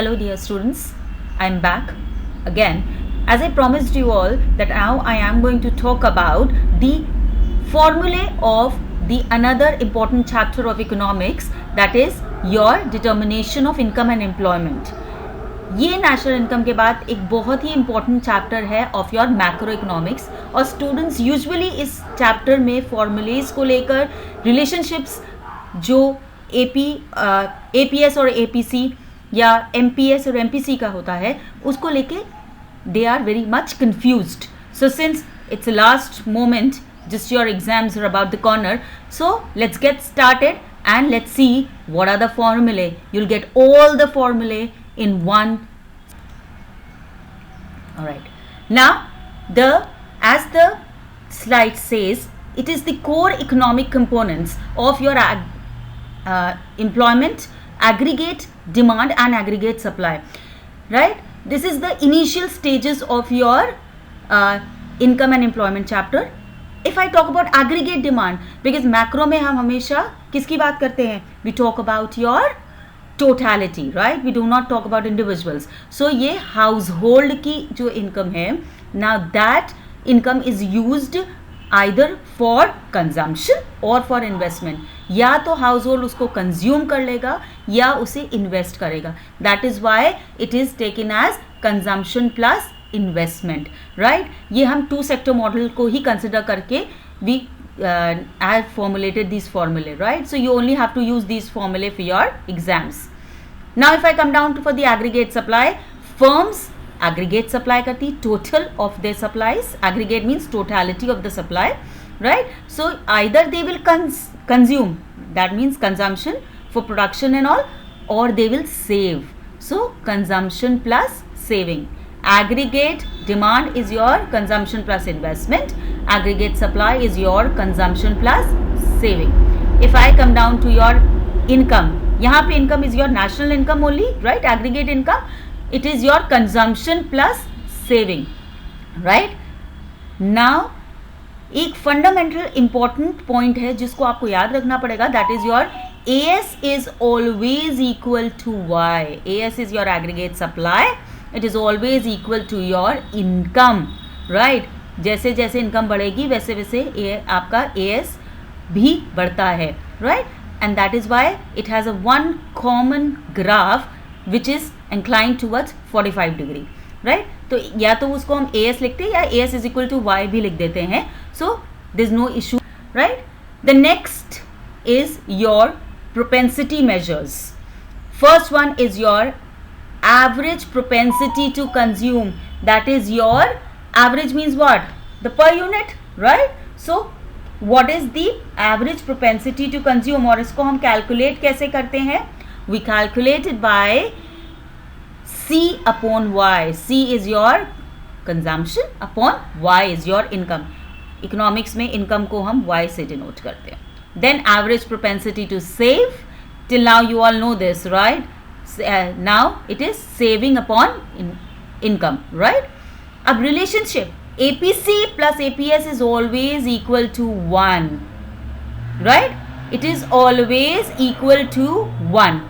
Hello dear students, I am back again. As I promised you all that now I am going to talk about the formulae of the another important chapter of economics, that is your determination of income and employment. ये national income के बाद एक बहुत ही important chapter है of your macro economics और students usually इस chapter में formulas को लेकर रिलेशनशिप्स जो एपीएस और एपीसी या एमपीएस और एमपीसी का होता है उसको लेके they are very much confused. So since it's last moment, just your exams are about the corner, so let's get started and let's see what are the formulae. You'll get all the formulae in one. All right, now as the slide says, it is the core economic components of your employment, aggregate demand and aggregate supply, right? This is the initial stages of your income and employment chapter. If I talk about aggregate demand, because macro में हम हमेशा किसकी बात करते हैं? We talk about your totality, right? We do not talk about individuals. So ये household की जो income है, now that income is used either for consumption or for investment. या तो household उसको consume कर लेगा या उसे invest करेगा. That is why it is taken as consumption plus investment, right? ये हम टू सेक्टर मॉडल को ही कंसिडर करके we have formulated this formulae, right? So you only have to use this formulae for your exams. Now if I come down to for the aggregate supply, firms aggregate supply करती total of their supplies. Aggregate means totality of the supply, right? So either they will consume, that means consumption for production and all, और they will save. So consumption plus saving. Aggregate demand is your consumption plus investment. Aggregate supply is your consumption plus saving. If I come down to your income, यहाँ पे income is your national income only, right? Aggregate income, it is your consumption plus saving, right? Now एक fundamental important point है जिसको आपको याद रखना पड़ेगा, that is your AS is always equal to Y. AS is your aggregate supply. It is always equal to your income, right? जैसे जैसे income बढ़ेगी वैसे वैसे आपका AS भी बढ़ता है, right? And that is why it has a one common graph which is inclined towards 45 degree, right? तो या तो उसको हम AS लिखते हैं या AS is equal to Y भी लिख देते हैं. So there is no issue, right? The next is your propensity measures. First one is your average propensity to consume. That is your average means what? The per unit, right? So what is the average propensity to consume? और इसको हम calculate कैसे करते हैं? We calculate it by C upon Y. C is your consumption upon Y is your income. Economics में income को हम Y से denote करते हैं. Then average propensity to save. Till now you all know this, right? Now it is saving upon income, right? अब relationship APC plus APS is always equal to 1, right? It is always equal to 1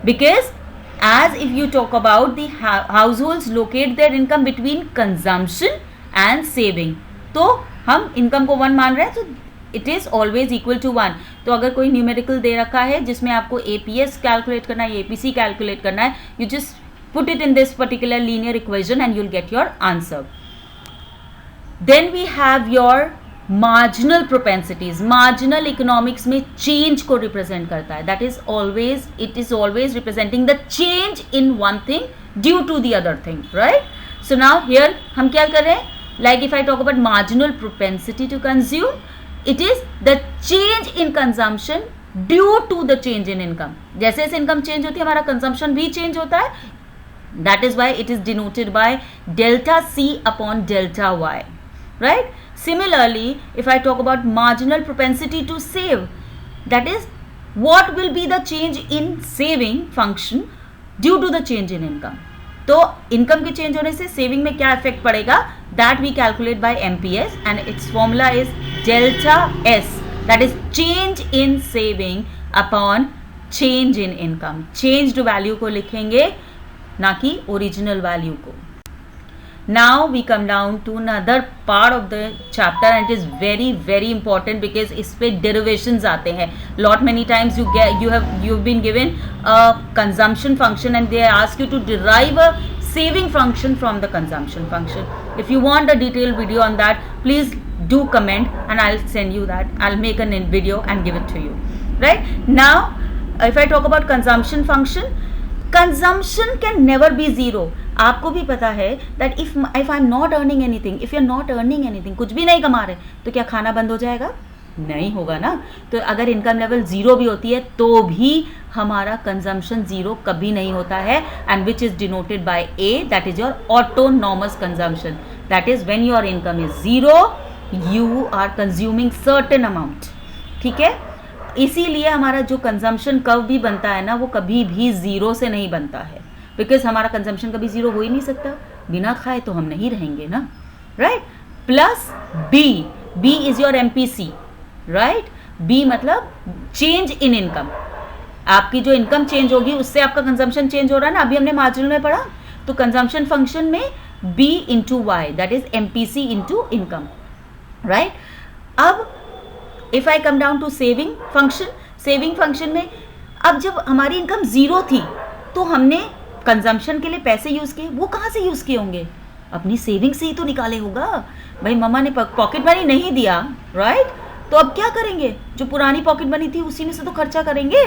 because as if you talk about the households locate their income between consumption and saving, तो हम income को 1 मान रहे हैं, तो it is always equal to 1. तो अगर कोई न्यूमेरिकल दे रखा है जिसमें आपको APS कैलकुलेट करना है, APC कैलकुलेट करना है, you just put it in this particular linear equation and you'll get your answer. Then we have your marginal propensities. Marginal economics में चेंज को रिप्रेजेंट करता है. That is always, it is always representing the change in one thing due to the other thing, right? So now here हम क्या कर रहे हैं? Like if I talk about marginal propensity to consume, it is the change in consumption due to the change in income. जैसे जैसे income change होती है हमारा consumption भी change होता है. That is why it is denoted by delta C upon delta Y, right? Similarly, if I talk about marginal propensity to save, that is what will be the change in saving function due to the change in income. तो income के change होने से saving में क्या effect पड़ेगा, that we calculate by MPS and its formula is delta S, that is change in saving upon change in income. Changed value को लिखेंगे ना कि ओरिजिनल वैल्यू को. Now we come down to another part of the chapter and it is very very important because इस पे derivations आते हैं. Lot many times you've been given a consumption function and they ask you to derive a saving function from the consumption function. If you want a detailed video on that, please do comment and I'll send you that. I'll make a video and give it to you. Right now, if I talk about consumption function, consumption can never be zero. आपको भी पता है that if I'm not earning anything, if you're not earning anything, कुछ भी नहीं कमा रहे तो क्या खाना बंद हो जाएगा? नहीं होगा ना. तो अगर इनकम लेवल जीरो भी होती है तो भी हमारा कंजम्पशन जीरो कभी नहीं होता है. And which is denoted by A, that is your autonomous consumption. That is when your income is zero you are consuming certain amount. ठीक है, इसीलिए हमारा जो कंजम्पशन कर्व भी बनता है ना वो कभी भी जीरो से नहीं बनता है, बिकॉज हमारा कंजम्पशन कभी जीरो हो ही नहीं सकता. बिना खाए तो हम नहीं रहेंगे ना. Right. Plus B, B is your MPC. Right. B मतलब चेंज इन इनकम. आपकी जो इनकम चेंज होगी उससे आपका कंजम्पशन चेंज हो रहा है ना. अभी हमने मार्जिनल में पढ़ा. तो कंजम्पशन फंक्शन में B into Y, that is MPC into income. Right. अब if I come down to saving function, saving function में अब जब हमारी इनकम जीरो थी तो हमने कंजम्पशन के लिए पैसे यूज किए. वो कहाँ से यूज किए होंगे? अपनी सेविंग से ही तो निकाले होगा. भाई मम्मा ने पॉकेट मनी नहीं दिया. राइट. तो अब क्या करेंगे? जो पुरानी पॉकेट मनी थी उसी में से तो खर्चा करेंगे.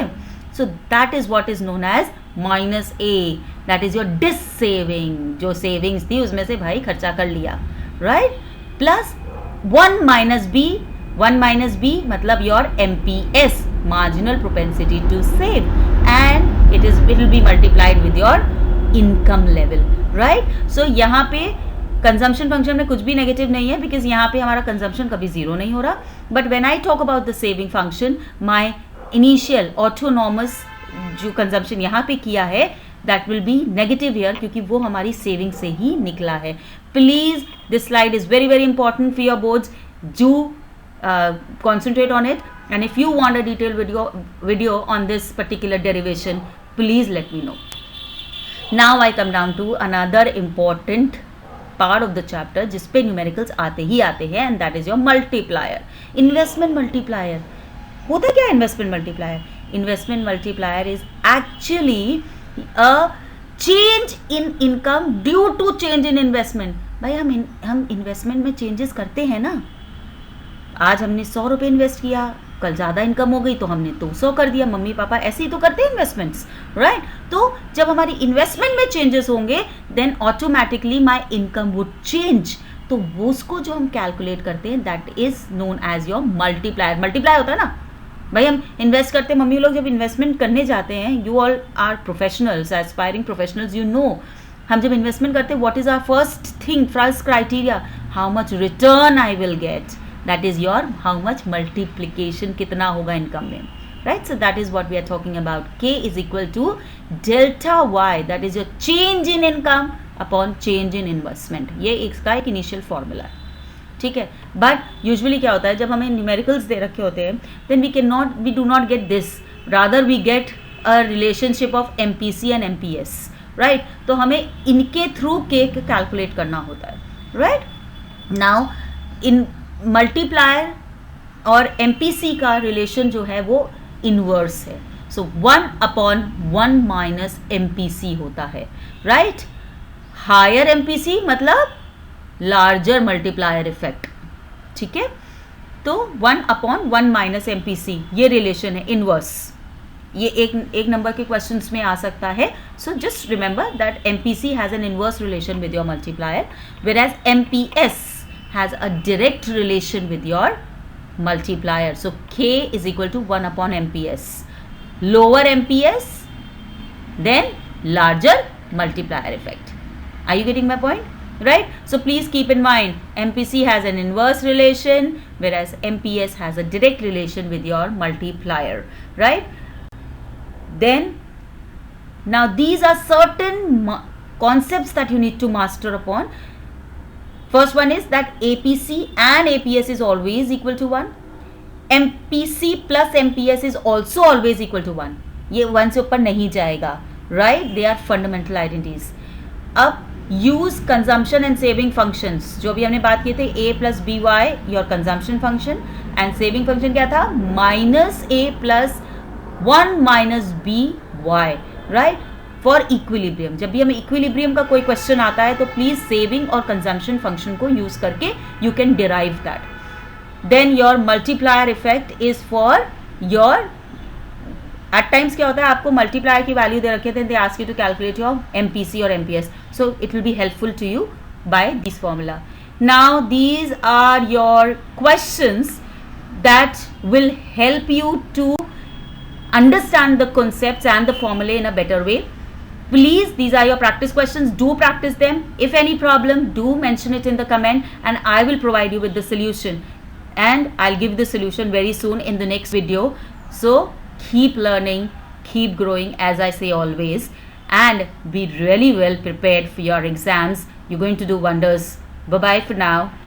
So that is what is known as minus A, that is your dissaving. जो सेविंग्स थी उसमें से भाई खर्चा कर लिया. Right. Plus one minus B, one minus B मतलब your MPS, marginal propensity to save, and it will be multiplied with your income level. Right. So यहाँ पे कंजम्पशन फंक्शन में कुछ भी नेगेटिव नहीं है बिकॉज यहाँ पे हमारा कंजम्पशन कभी जीरो नहीं हो रहा. But when I talk about the saving function, my initial autonomous जो कंजम्पशन यहाँ पे किया है that will be negative here क्योंकि वो हमारी सेविंग से ही निकला है. Please this slide is very very important for your boards. Do concentrate on it, and if you want a detailed video on this particular derivation, please let me know. Now I come down to another important part of the chapter जिस पे numericals आते ही आते हैं, and that is your multiplier. Investment multiplier. होता क्या investment multiplier? Investment multiplier is actually a change in income due to change in investment. भाई हम investment में चेंजेस करते हैं ना. आज हमने 100 रुपये इन्वेस्ट किया, कल ज़्यादा इनकम हो गई तो हमने 200 कर दिया. मम्मी पापा ऐसे ही तो करते हैं इन्वेस्टमेंट्स. राइट. तो जब हमारी इन्वेस्टमेंट में चेंजेस होंगे then automatically my income would change. तो वो उसको जो हम कैलकुलेट करते हैं that is known as your multiplier. Multiply होता है ना भाई. हम इन्वेस्ट करते हैं, मम्मी लोग जब इन्वेस्टमेंट करने जाते हैं, you all are professionals, aspiring professionals, you know हम जब इन्वेस्टमेंट करते हैं what is our first thing, first criteria, how much return I will get. That is your how much multiplication कितना होगा इनकम में. Right. So that is what we are talking about. K is equal to delta Y, that is your change in income upon change in investment. ये इसका एक initial formula है. ठीक है. But usually क्या होता है जब हमें न्यूमेरिकल्स दे रखे होते हैं then we do not get this, rather we get a relationship of MPC and MPS. Right. तो हमें इनके थ्रू K कैलकुलेट करना होता है. राइट. नाउ इन मल्टीप्लायर और MPC का रिलेशन जो है वो इनवर्स है. सो 1/1 माइनस MPC होता है. राइट. हायर MPC मतलब लार्जर मल्टीप्लायर इफेक्ट. ठीक है. तो 1/1 माइनस MPC ये रिलेशन है इनवर्स. ये एक नंबर के क्वेश्चंस में आ सकता है. So just remember that MPC has an inverse relation with your multiplier, whereas MPS has a direct relation with your multiplier. So K is equal to 1/MPS. Lower MPS, then larger multiplier effect. Are you getting my point? Right. So please keep in mind MPC has an inverse relation whereas MPS has a direct relation with your multiplier. Right. Then now these are certain concepts that you need to master upon. First one is that APC and APS is always equal to 1. MPC plus MPS is also always equal to 1. ये 1 से ऊपर नहीं जाएगा. right? They are fundamental identities. अब use consumption and saving functions, जो भी हमने बात की थी, a plus by your consumption function and saving function क्या था, minus a plus 1 minus by, right? For equilibrium, जब भी हमें equilibrium का कोई क्वेश्चन आता है तो प्लीज सेविंग और कंजम्पशन फंक्शन को यूज करके you can derive that. Then your multiplier effect is for your, at times क्या होता है, आपको मल्टीप्लायर की वैल्यू दे रखे थे, they ask you to calculate your MPC और MPS, so it will be helpful to you by this formula. Now these are your questions that will help you to understand the concepts and the formulae in a better way. Please, these are your practice questions. Do practice them. If any problem, do mention it in the comment and I will provide you with the solution. And I'll give the solution very soon in the next video. So keep learning, keep growing, as I say always, and be really well prepared for your exams. You're going to do wonders. Bye-bye for now.